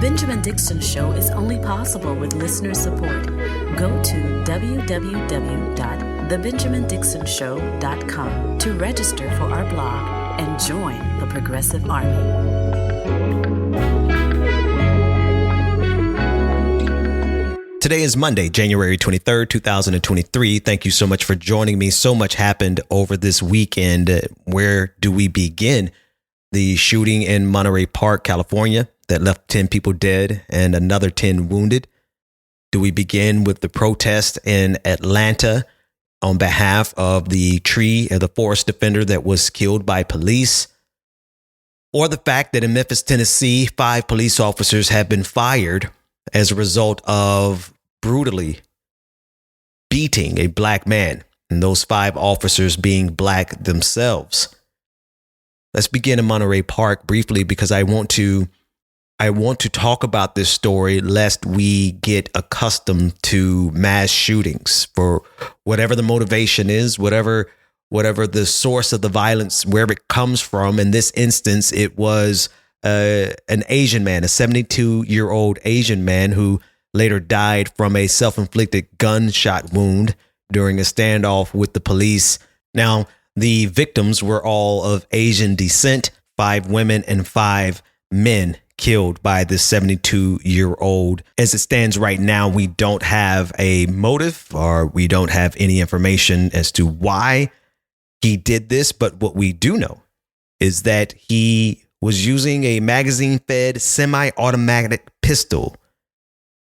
Benjamin Dixon Show is only possible with listener support. Go to www.thebenjamindixonshow.com to register for our blog and join the Progressive Army. Today is Monday, January 23rd, 2023. Thank you so much for joining me. So much happened over this weekend. Where do we begin? The shooting in Monterey Park, California, that left 10 people dead and another 10 wounded. Do we begin with the protest in Atlanta on behalf of the forest defender that was killed by police? Or the fact that in Memphis, Tennessee, 5 police officers have been fired as a result of brutally beating a black man, and those 5 officers being black themselves. Let's begin in Monterey Park briefly, because I want to talk about this story lest we get accustomed to mass shootings for whatever the motivation is, whatever the source of the violence, wherever it comes from. In this instance, it was an Asian man, a 72-year-old Asian man who later died from a self-inflicted gunshot wound during a standoff with the police. Now, the victims were all of Asian descent, 5 women and 5 men killed by this 72-year-old. As it stands right now, we don't have a motive, or we don't have any information as to why he did this. But what we do know is that he was using a magazine-fed semi-automatic pistol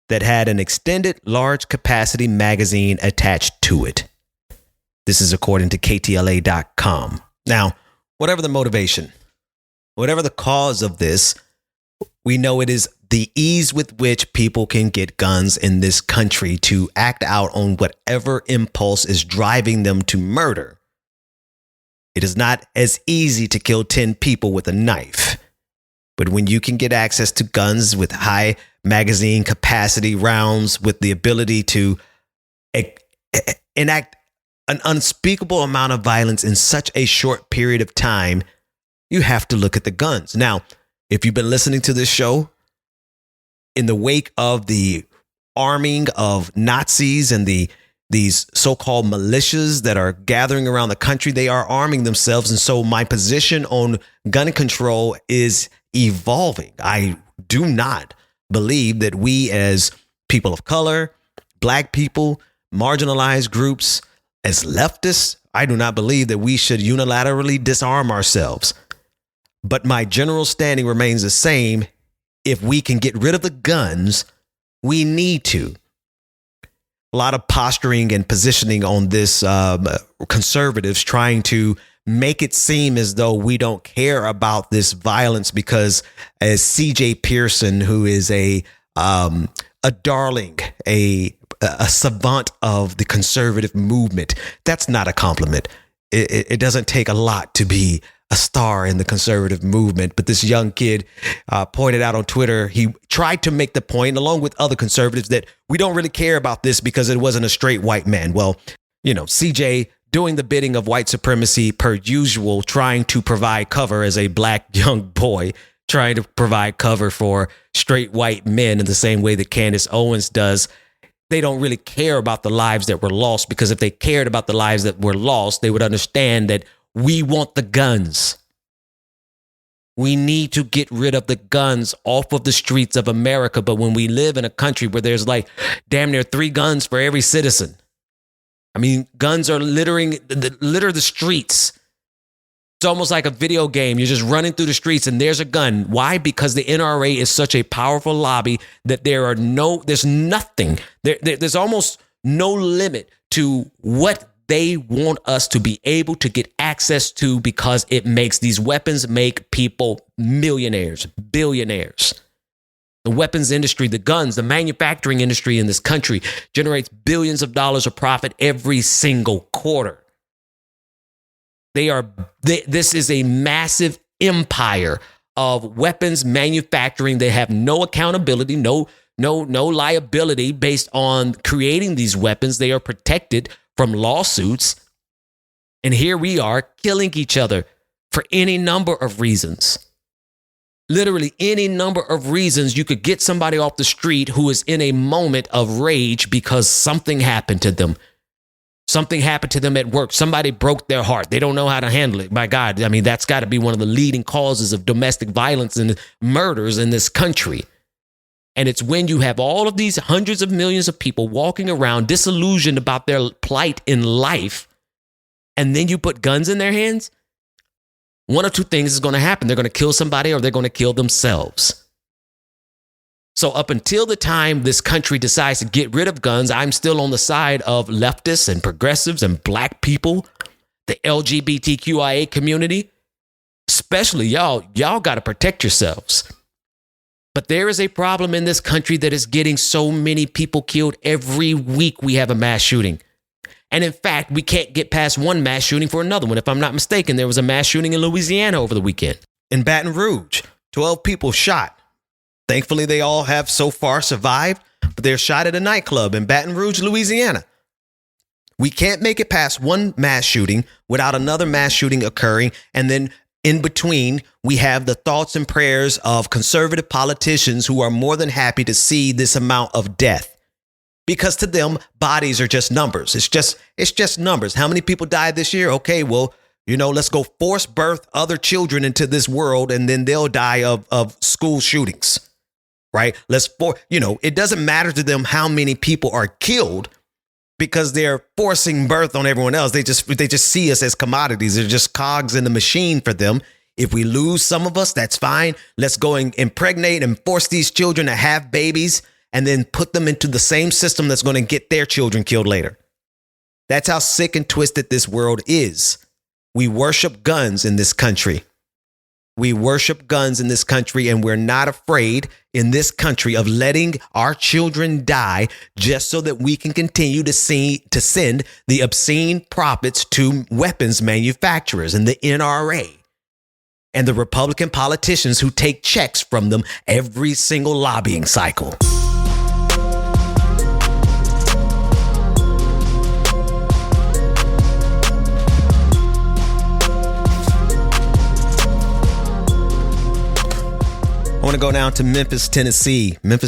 that had an extended large-capacity magazine attached to it. This is according to KTLA.com. Now, whatever the motivation, whatever the cause of this, we know it is the ease with which people can get guns in this country to act out on whatever impulse is driving them to murder. It is not as easy to kill 10 people with a knife. But when you can get access to guns with high magazine capacity rounds, with the ability to enact an unspeakable amount of violence in such a short period of time, you have to look at the guns. Now, if you've been listening to this show, in the wake of the arming of Nazis and these so-called militias that are gathering around the country, they are arming themselves. And so my position on gun control is evolving. I do not believe that we, as people of color, black people, marginalized groups, as leftists, I do not believe that we should unilaterally disarm ourselves. But my general standing remains the same. If we can get rid of the guns, we need to. A lot of posturing and positioning on this, conservatives trying to make it seem as though we don't care about this violence because, as CJ Pearson, who is a darling, a savant of the conservative movement, that's not a compliment. It doesn't take a lot to be a star in the conservative movement. But this young kid pointed out on Twitter, he tried to make the point, along with other conservatives, that we don't really care about this because it wasn't a straight white man. Well, CJ doing the bidding of white supremacy per usual, trying to provide cover as a black young boy, trying to provide cover for straight white men in the same way that Candace Owens does. They don't really care about the lives that were lost, because if they cared about the lives that were lost, they would understand that we want the guns. We need to get rid of the guns off of the streets of America. But when we live in a country where there's like damn near 3 guns for every citizen, I mean, guns are litter the streets. It's almost like a video game. You're just running through the streets and there's a gun. Why? Because the NRA is such a powerful lobby that there's nothing. There's almost no limit to what they want us to be able to get access to, because it makes these weapons make people millionaires, billionaires. The weapons industry, the guns, the manufacturing industry in this country generates billions of dollars of profit every single quarter. This is a massive empire of weapons manufacturing. They have no accountability, no liability based on creating these weapons. They are protected from lawsuits. And here we are killing each other for any number of reasons. literally any number of reasons you could get somebody off the street who is in a moment of rage because something happened to them. Something happened to them at work. Somebody broke their heart. They don't know how to handle it. My God, I mean, that's got to be one of the leading causes of domestic violence and murders in this country. And it's when you have all of these hundreds of millions of people walking around disillusioned about their plight in life, and then you put guns in their hands, one of two things is going to happen. They're going to kill somebody or they're going to kill themselves. So up until the time this country decides to get rid of guns, I'm still on the side of leftists and progressives and black people, the LGBTQIA community. Especially y'all got to protect yourselves. But there is a problem in this country that is getting so many people killed. Every week we have a mass shooting. And in fact, we can't get past one mass shooting for another one. If I'm not mistaken, there was a mass shooting in Louisiana over the weekend. In Baton Rouge, 12 people shot. Thankfully, they all have so far survived, but they're shot at a nightclub in Baton Rouge, Louisiana. We can't make it past one mass shooting without another mass shooting occurring. And then in between, we have the thoughts and prayers of conservative politicians who are more than happy to see this amount of death. Because to them, bodies are just numbers. It's just numbers. How many people died this year? Okay, well, let's go force birth other children into this world, and then they'll die of school shootings. Right? It doesn't matter to them how many people are killed because they're forcing birth on everyone else. They just see us as commodities. They're just cogs in the machine for them. If we lose some of us, that's fine. Let's go and impregnate and force these children to have babies and then put them into the same system that's going to get their children killed later. That's how sick and twisted this world is. We worship guns in this country. We worship guns in this country, and we're not afraid in this country of letting our children die just so that we can continue to send the obscene profits to weapons manufacturers and the NRA and the Republican politicians who take checks from them every single lobbying cycle. I want to go down to Memphis,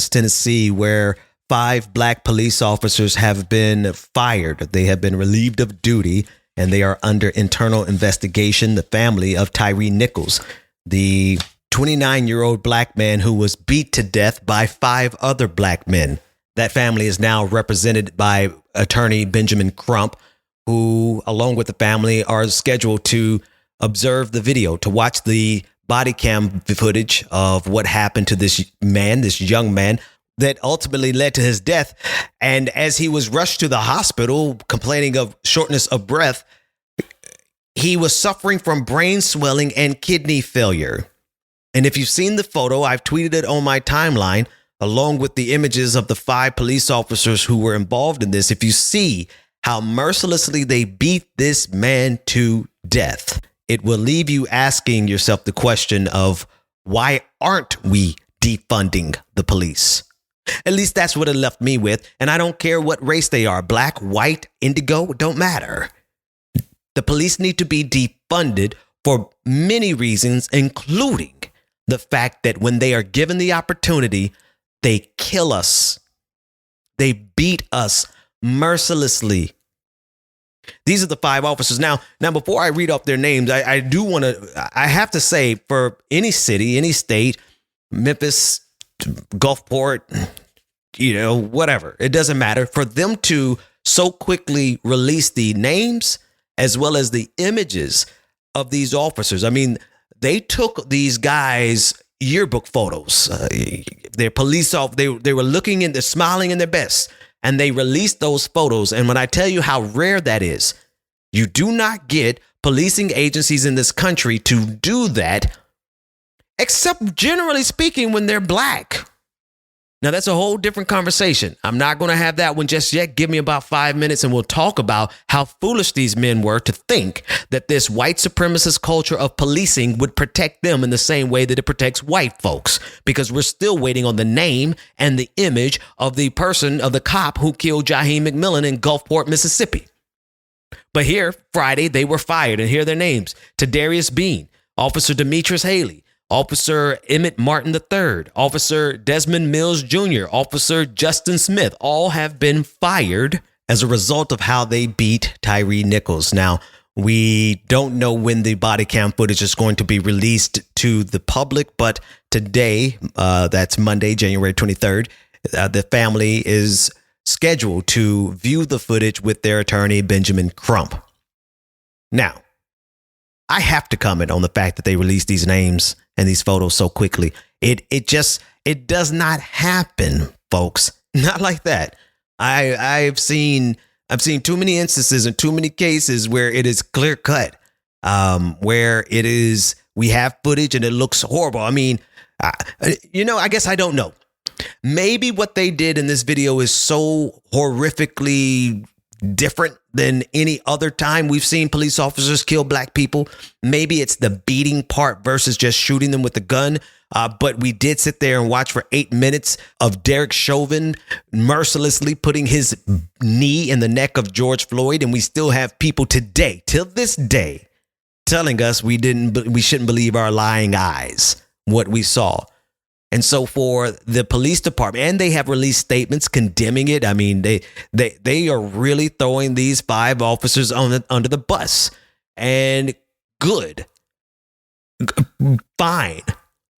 Tennessee, where 5 black police officers have been fired. They have been relieved of duty, and they are under internal investigation. The family of Tyre Nichols, the 29-year-old black man who was beat to death by 5 other black men. That family is now represented by attorney Benjamin Crump, who, along with the family, are scheduled to observe the video, to watch the body cam footage of what happened to this young man that ultimately led to his death. And as he was rushed to the hospital complaining of shortness of breath, he was suffering from brain swelling and kidney failure. And if you've seen the photo, I've tweeted it on my timeline, along with the images of the 5 police officers who were involved in this. If you see how mercilessly they beat this man to death, it will leave you asking yourself the question of, why aren't we defunding the police? At least that's what it left me with. And I don't care what race they are, black, white, indigo, don't matter. The police need to be defunded for many reasons, including the fact that when they are given the opportunity, they kill us. They beat us mercilessly. These are the 5 officers. Now, before I read off their names, I have to say, for any city, any state, Memphis, Gulfport, whatever, it doesn't matter, for them to so quickly release the names as well as the images of these officers. I mean, they took these guys' yearbook photos. Their police they were looking in, they're smiling in their best. And they released those photos. And when I tell you how rare that is, you do not get policing agencies in this country to do that, except generally speaking when they're black. Now, that's a whole different conversation. I'm not going to have that one just yet. Give me about 5 minutes and we'll talk about how foolish these men were to think that this white supremacist culture of policing would protect them in the same way that it protects white folks, because we're still waiting on the name and the image of the cop who killed Jaheim McMillan in Gulfport, Mississippi. But here, Friday, they were fired, and here are their names: Tadarius Bean, Officer Demetrius Haley, Officer Emmett Martin III, Officer Desmond Mills Jr., Officer Justin Smith, all have been fired as a result of how they beat Tyre Nichols. Now, we don't know when the body cam footage is going to be released to the public, but today, that's Monday, January 23rd, the family is scheduled to view the footage with their attorney, Benjamin Crump. Now, I have to comment on the fact that they released these names and these photos so quickly. It does not happen, folks. Not like that. I've seen too many instances and too many cases where it is clear cut, where it is, we have footage and it looks horrible. I mean, I guess I don't know. Maybe what they did in this video is so horrifically different than any other time we've seen police officers kill black people. Maybe it's the beating part versus just shooting them with the gun. But we did sit there and watch for 8 minutes of Derek Chauvin mercilessly putting his knee in the neck of George Floyd. And we still have people today, till this day, telling us we shouldn't believe our lying eyes, what we saw. And so for the police department, and they have released statements condemning it. I mean, they are really throwing these 5 officers under the bus. And good, fine.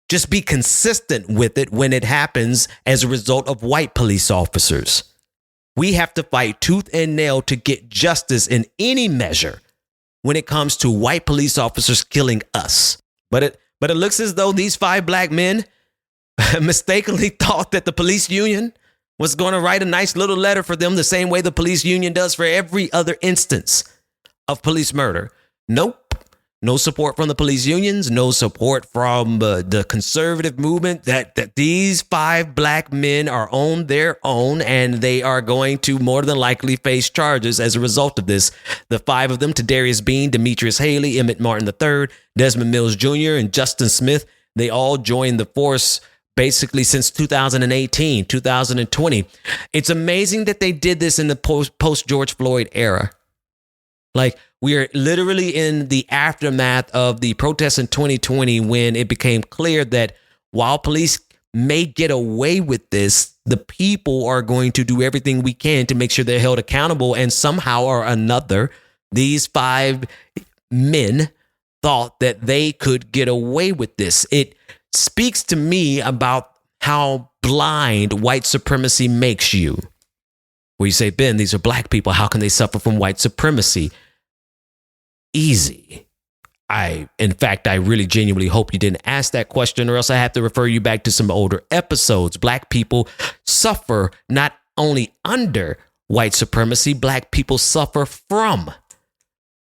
Just be consistent with it when it happens as a result of white police officers. We have to fight tooth and nail to get justice in any measure when it comes to white police officers killing us. But it looks as though these 5 black men mistakenly thought that the police union was going to write a nice little letter for them the same way the police union does for every other instance of police murder. Nope. No support from the police unions, no support from the conservative movement, that these 5 black men are on their own and they are going to more than likely face charges as a result of this. The 5 of them, Tadarius Bean, Demetrius Haley, Emmett Martin III, Desmond Mills Jr., and Justin Smith, they all joined the force basically since 2018, 2020. It's amazing that they did this in the post-George Floyd era. Like, we are literally in the aftermath of the protests in 2020 when it became clear that while police may get away with this, the people are going to do everything we can to make sure they're held accountable. And somehow or another, these 5 men thought that they could get away with this. It speaks to me about how blind white supremacy makes you. Where you say, Ben, these are black people. How can they suffer from white supremacy? Easy. In fact, I really genuinely hope you didn't ask that question, or else I have to refer you back to some older episodes. Black people suffer not only under white supremacy, black people suffer from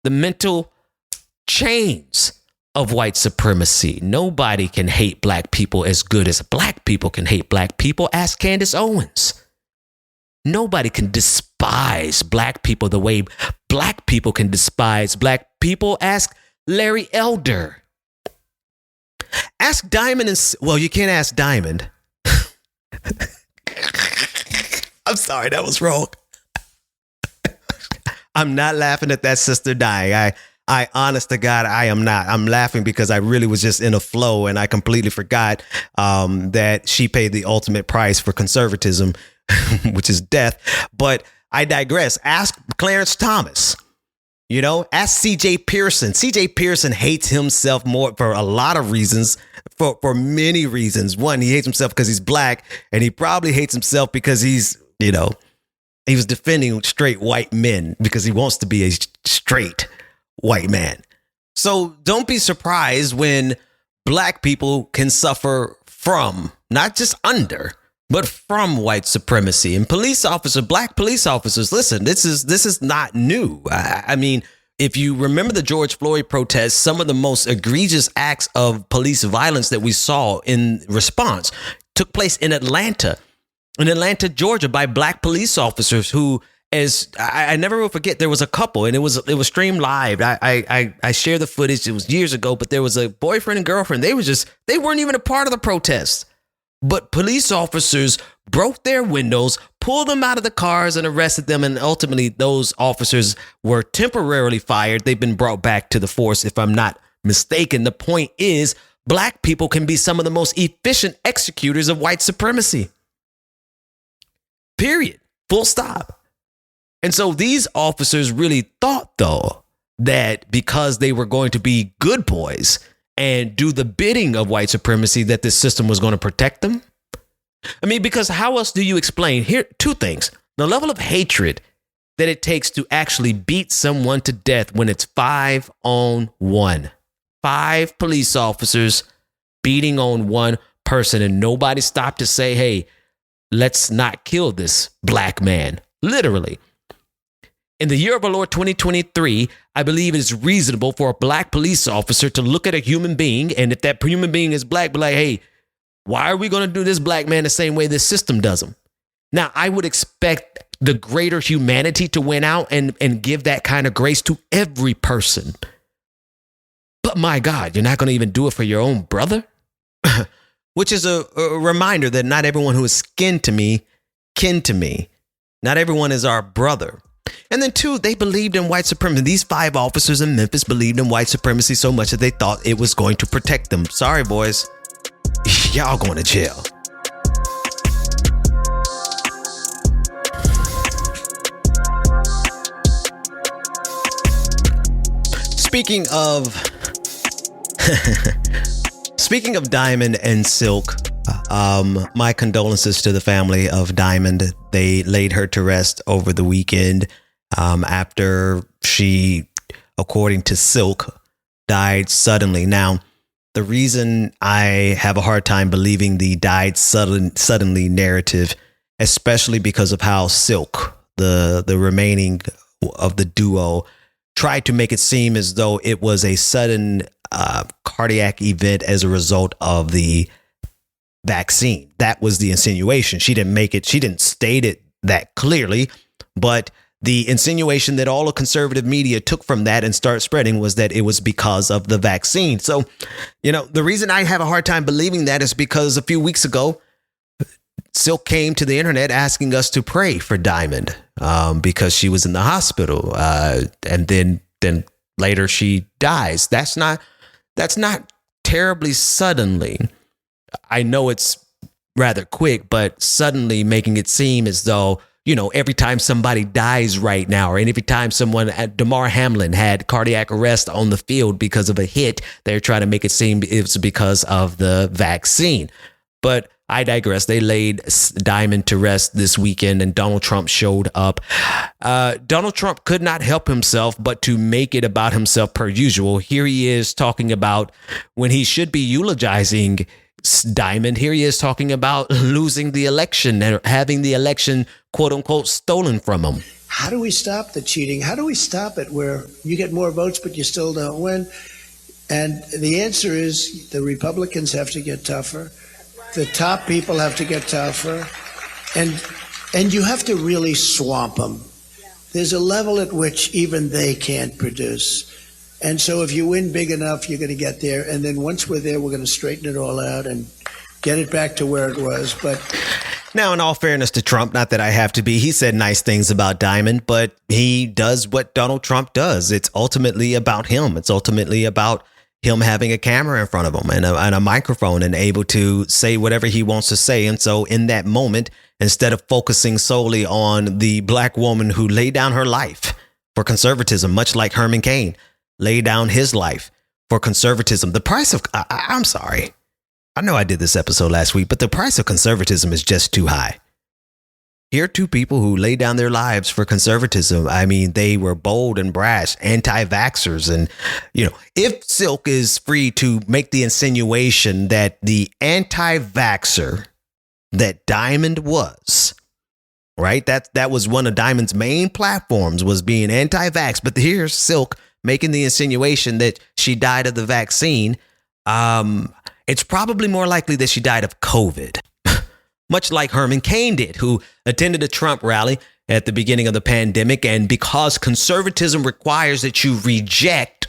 the mental chains of white supremacy. Nobody can hate black people as good as black people can hate black people. Ask Candace Owens. Nobody can despise black people the way black people can despise black people. Ask Larry Elder. Ask Diamond you can't ask Diamond. I'm sorry, that was wrong. I'm not laughing at that sister dying. I honest to God, I am not. I'm laughing because I really was just in a flow and I completely forgot that she paid the ultimate price for conservatism, which is death. But I digress. Ask Clarence Thomas. Ask CJ Pearson. CJ Pearson hates himself more for a lot of reasons, for many reasons. One, he hates himself because he's black, and he probably hates himself because he was defending straight white men because he wants to be a straight white man. So don't be surprised when black people can suffer from, not just under, but from white supremacy. And black police officers, listen, this is not new. I mean, if you remember the George Floyd protests, some of the most egregious acts of police violence that we saw in response took place in Atlanta, Georgia, by black police officers who, as I never will forget, there was a couple, and it was streamed live. I share the footage. It was years ago, but there was a boyfriend and girlfriend. They weren't even a part of the protest. But police officers broke their windows, pulled them out of the cars, and arrested them. And ultimately, those officers were temporarily fired. They've been brought back to the force, if I'm not mistaken. The point is, Black people can be some of the most efficient executors of white supremacy. Period. Full stop. And so these officers really thought, though, that because they were going to be good boys and do the bidding of white supremacy, that this system was going to protect them. I mean, because how else do you explain here? Two things: the level of hatred that it takes to actually beat someone to death when it's 5-on-1. 5 police officers beating on one person, and nobody stopped to say, hey, let's not kill this black man. Literally. In the year of our Lord 2023, I believe it is reasonable for a black police officer to look at a human being, and if that human being is black, be like, hey, why are we going to do this black man the same way this system does him? Now, I would expect the greater humanity to win out and give that kind of grace to every person. But my God, you're not going to even do it for your own brother? Which is a reminder that not everyone who is kin to me. Not everyone is our brother. And then 2, they believed in white supremacy. These 5 officers in Memphis believed in white supremacy so much that they thought it was going to protect them. Sorry, boys. Y'all going to jail. Speaking of Diamond and Silk, my condolences to the family of Diamond. They laid her to rest over the weekend after she, according to Silk, died suddenly. Now, the reason I have a hard time believing the died suddenly narrative, especially because of how Silk, the remaining of the duo, tried to make it seem as though it was a sudden cardiac event as a result of the vaccine. That was the insinuation. She didn't state it that clearly, but the insinuation that all of conservative media took from that and started spreading was that it was because of the vaccine. So, the reason I have a hard time believing that is because a few weeks ago, Silk came to the internet asking us to pray for Diamond because she was in the hospital. And then later she dies. That's not terribly suddenly. I know it's rather quick, but suddenly making it seem as though, every time somebody dies right now, or every time someone at Damar Hamlin had cardiac arrest on the field because of a hit, they're trying to make it seem it's because of the vaccine. But I digress. They laid Diamond to rest this weekend, and Donald Trump showed up. Donald Trump could not help himself but to make it about himself per usual. Here he is talking about when he should be eulogizing Diamond. Here he is talking about losing the election and having the election, quote unquote, stolen from him. How do we stop the cheating? How do we stop it where you get more votes, but you still don't win? And the answer is the Republicans have to get tougher. The top people have to get tougher. And you have to really swamp them. There's a level at which even they can't produce. And so if you win big enough, you're going to get there. And then once we're there, we're going to straighten it all out and get it back to where it was. But now, in all fairness to Trump, not that I have to be, he said nice things about Diamond, but he does what Donald Trump does. It's ultimately about him. It's ultimately about him having a camera in front of him and a microphone and able to say whatever he wants to say. And so in that moment, instead of focusing solely on the black woman who laid down her life for conservatism, much like Herman Cain laid down his life for conservatism, the price of, I'm sorry, I know I did this episode last week, but the price of conservatism is just too high. Here are 2 people who laid down their lives for conservatism. I mean, they were bold and brash, anti-vaxxers. And, if Silk is free to make the insinuation that the anti-vaxxer that Diamond was, right? That was one of Diamond's main platforms, was being anti-vax. But here's Silk making the insinuation that she died of the vaccine. It's probably more likely that she died of COVID. Much like Herman Cain did, who attended a Trump rally at the beginning of the pandemic. And because conservatism requires that you reject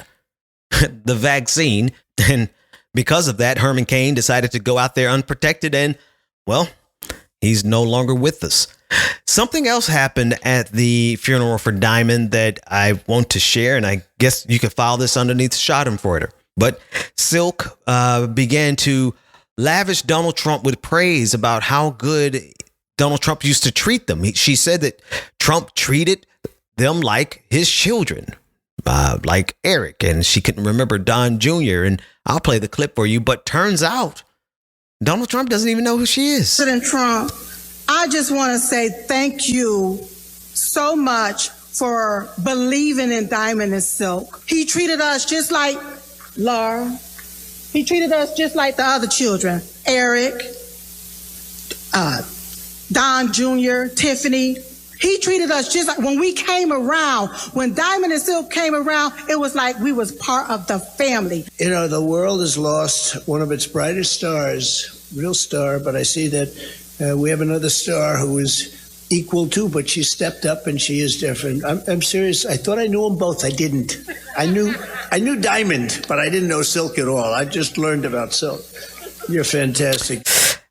the vaccine, and because of that, Herman Cain decided to go out there unprotected. And, well, he's no longer with us. Something else happened at the funeral for Diamond that I want to share, and I guess you could file this underneath Schadenfreude. But Silk began to lavish Donald Trump with praise about how good Donald Trump used to treat them. She said that Trump treated them like his children, like Eric, and she couldn't remember Don Jr. And I'll play the clip for you, but turns out Donald Trump doesn't even know who she is. President Trump, I just want to say thank you so much for believing in Diamond and Silk. He treated us just like Laura. He treated us just like the other children. Eric, Don Jr., Tiffany. He treated us just like when we came around, when Diamond and Silk came around, it was like we was part of the family. You know, the world has lost one of its brightest stars, real star, but I see that we have another star who is equal to, but she stepped up and she is different. I'm serious. I thought I knew them both. I didn't. I knew Diamond, but I didn't know Silk at all. I just learned about Silk. You're fantastic.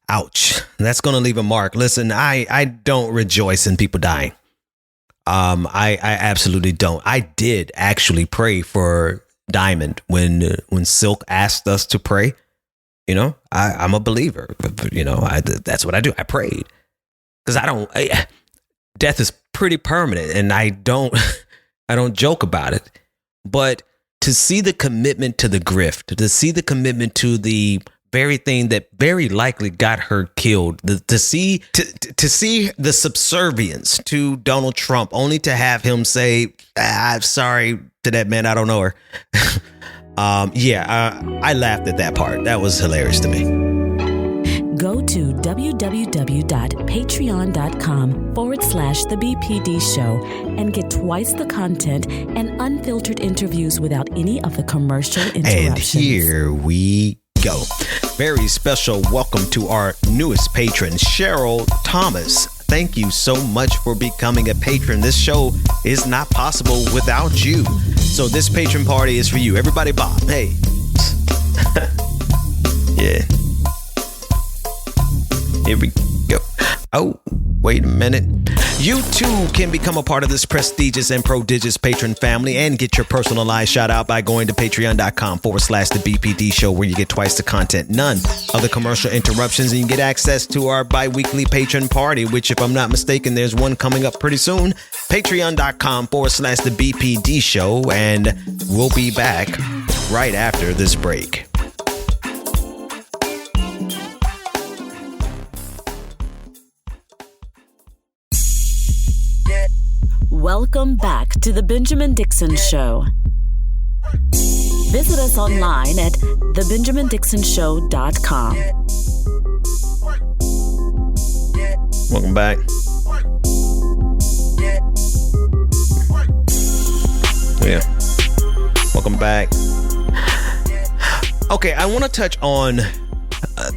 Ouch. That's going to leave a mark. Listen, I don't rejoice in people dying. I absolutely don't. I did actually pray for Diamond when Silk asked us to pray. You know, I'm a believer. You know, that's what I do. I prayed because death is pretty permanent, and I don't joke about it. But to see the commitment to the grift, to see the commitment to the very thing that very likely got her killed, to see the subservience to Donald Trump, only to have him say, "I'm sorry to that man, I don't know her." I laughed at that part. That was hilarious to me. Go to www.patreon.com/The BPD Show and get twice the content and unfiltered interviews without any of the commercial interruptions. And here we go. Very special welcome to our newest patron, Cheryl Thomas. Thank you so much for becoming a patron. This show is not possible without you. So this patron party is for you. Everybody bob. Hey. Yeah. Here we go. Oh, wait a minute. You too can become a part of this prestigious and prodigious patron family and get your personalized shout out by going to patreon.com/The BPD Show, where you get twice the content, none of the commercial interruptions, and you get access to our bi-weekly patron party, which, if I'm not mistaken, there's one coming up pretty soon. Patreon.com/The BPD Show, and we'll be back right after this break. Welcome back to the Benjamin Dixon Show. Visit us online at thebenjamindixonshow.com. Welcome back. Yeah. Welcome back. Okay, I want to touch on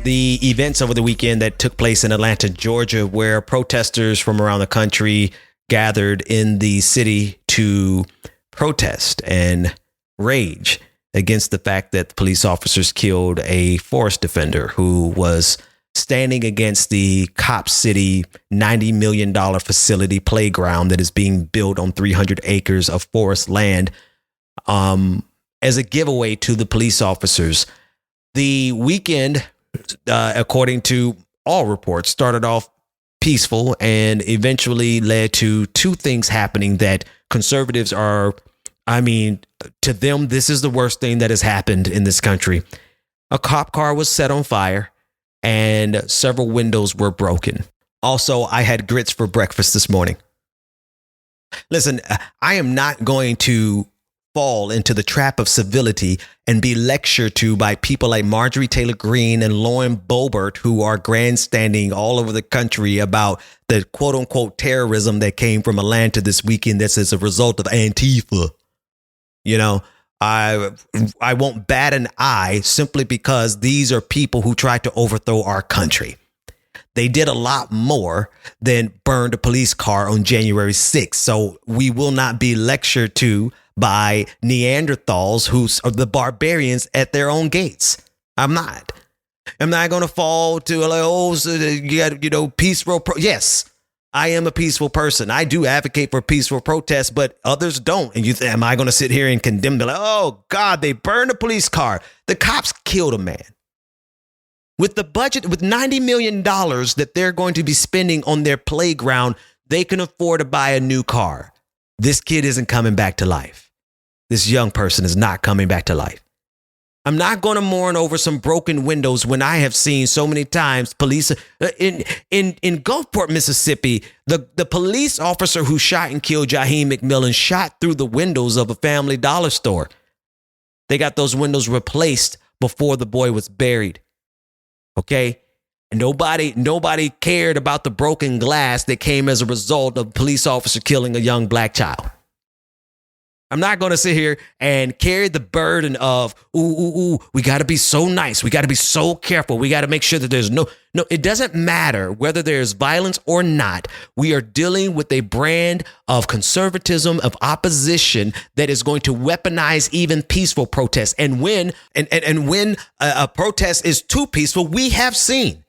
the events over the weekend that took place in Atlanta, Georgia, where protesters from around the country gathered in the city to protest and rage against the fact that the police officers killed a forest defender who was standing against the Cop City $90 million facility playground that is being built on 300 acres of forest land as a giveaway to the police officers. The weekend, according to all reports, started off peaceful and eventually led to two things happening that conservatives are, to them, this is the worst thing that has happened in this country. A cop car was set on fire and several windows were broken. Also, I had grits for breakfast this morning. Listen, I am not going to fall into the trap of civility and be lectured to by people like Marjorie Taylor Greene and Lauren Boebert, who are grandstanding all over the country about the quote unquote terrorism that came from Atlanta this weekend that's as a result of Antifa. You know, I won't bat an eye simply because these are people who tried to overthrow our country. They did a lot more than burned a police car on January 6th. So we will not be lectured to by Neanderthals who are the barbarians at their own gates. I'm not going to fall to like, you got, peace road. Yes, I am a peaceful person. I do advocate for peaceful protests, but others don't. And you think, am I going to sit here and condemn them? Like, oh, God, they burned a police car. The cops killed a man. With the budget, with $90 million that they're going to be spending on their playground, they can afford to buy a new car. This kid isn't coming back to life. This young person is not coming back to life. I'm not going to mourn over some broken windows when I have seen so many times police in Gulfport, Mississippi, the police officer who shot and killed Jaheim McMillan shot through the windows of a Family Dollar store. They got those windows replaced before the boy was buried. Okay? And nobody cared about the broken glass that came as a result of a police officer killing a young black child. I'm not going to sit here and carry the burden of, we got to be so nice. We got to be so careful. We got to make sure that there's no, it doesn't matter whether there's violence or not. We are dealing with a brand of conservatism, of opposition that is going to weaponize even peaceful protests. And when a protest is too peaceful, we have seen,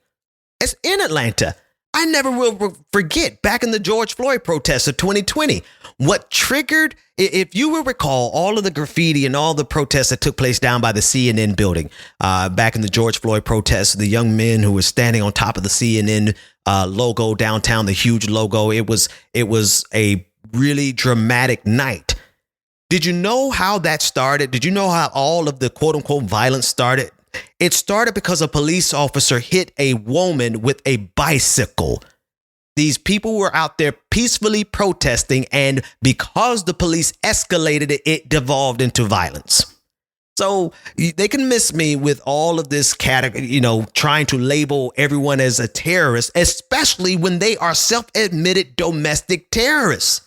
it's in Atlanta. I never will forget back in the George Floyd protests of 2020, what triggered, if you will recall, all of the graffiti and all the protests that took place down by the CNN building back in the George Floyd protests, the young men who were standing on top of the CNN logo downtown, the huge logo. It was a really dramatic night. Did you know how that started? Did you know how all of the quote unquote violence started? It started because a police officer hit a woman with a bicycle. These people were out there peacefully protesting, and because the police escalated it, it devolved into violence. So they can miss me with all of this category, trying to label everyone as a terrorist, especially when they are self-admitted domestic terrorists.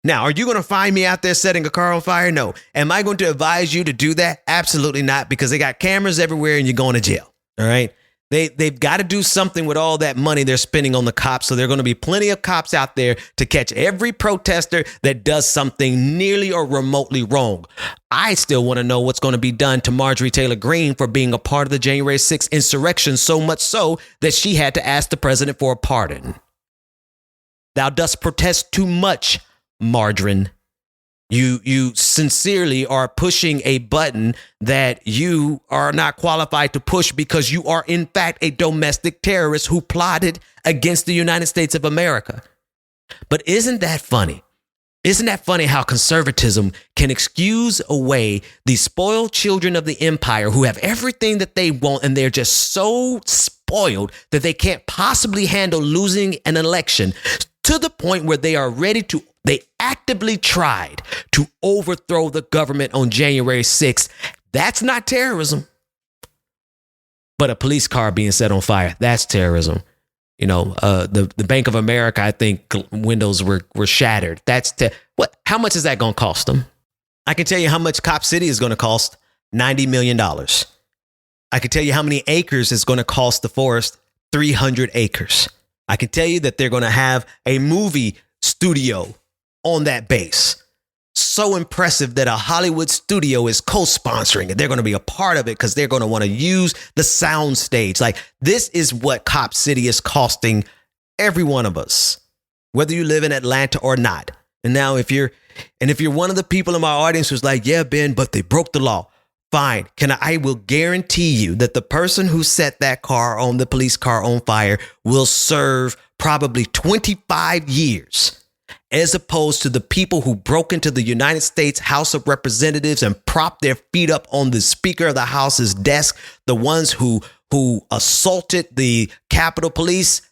Now, are you going to find me out there setting a car on fire? No. Am I going to advise you to do that? Absolutely not, because they got cameras everywhere and you're going to jail. All right. They've got to do something with all that money they're spending on the cops. So there are going to be plenty of cops out there to catch every protester that does something nearly or remotely wrong. I still want to know what's going to be done to Marjorie Taylor Greene for being a part of the January 6th insurrection, so much so that she had to ask the president for a pardon. Thou dost protest too much, Margarine. You sincerely are pushing a button that you are not qualified to push because you are, in fact, a domestic terrorist who plotted against the United States of America. But isn't that funny? Isn't that funny how conservatism can excuse away the spoiled children of the empire who have everything that they want, and they're just so spoiled that they can't possibly handle losing an election, to the point where they actively tried to overthrow the government on January 6th. That's not terrorism. But a police car being set on fire, that's terrorism. The Bank of America, I think windows were shattered. How much is that going to cost them? I can tell you how much Cop City is going to cost, $90 million. I can tell you how many acres it's going to cost the forest, 300 acres. I can tell you that they're going to have a movie studio on that base. So impressive that a Hollywood studio is co-sponsoring it. They're going to be a part of it because they're going to want to use the sound stage. Like, this is what Cop City is costing every one of us, whether you live in Atlanta or not. And now if you're one of the people in my audience who's like, yeah, Ben, but they broke the law. Fine. I will guarantee you that the person who set that car on the police car on fire will serve probably 25 years, as opposed to the people who broke into the United States House of Representatives and propped their feet up on the Speaker of the House's desk, the ones who assaulted the Capitol Police.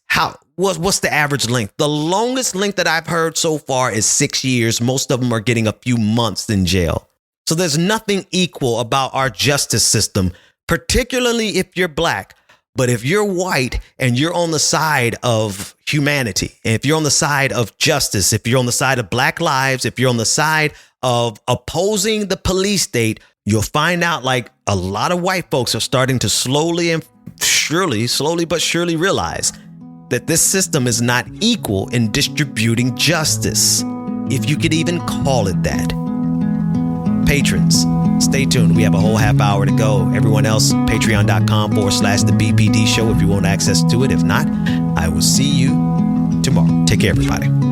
What's the average length? The longest length that I've heard so far is 6 years. Most of them are getting a few months in jail. So there's nothing equal about our justice system, particularly if you're black. But if you're white and you're on the side of humanity, and if you're on the side of justice, if you're on the side of black lives, if you're on the side of opposing the police state, you'll find out like a lot of white folks are starting to slowly but surely realize that this system is not equal in distributing justice, if you could even call it that. Patrons, stay tuned. We have a whole half hour to go. Everyone else, patreon.com/the BPD show if you want access to it. If not, I will see you Take care, everybody.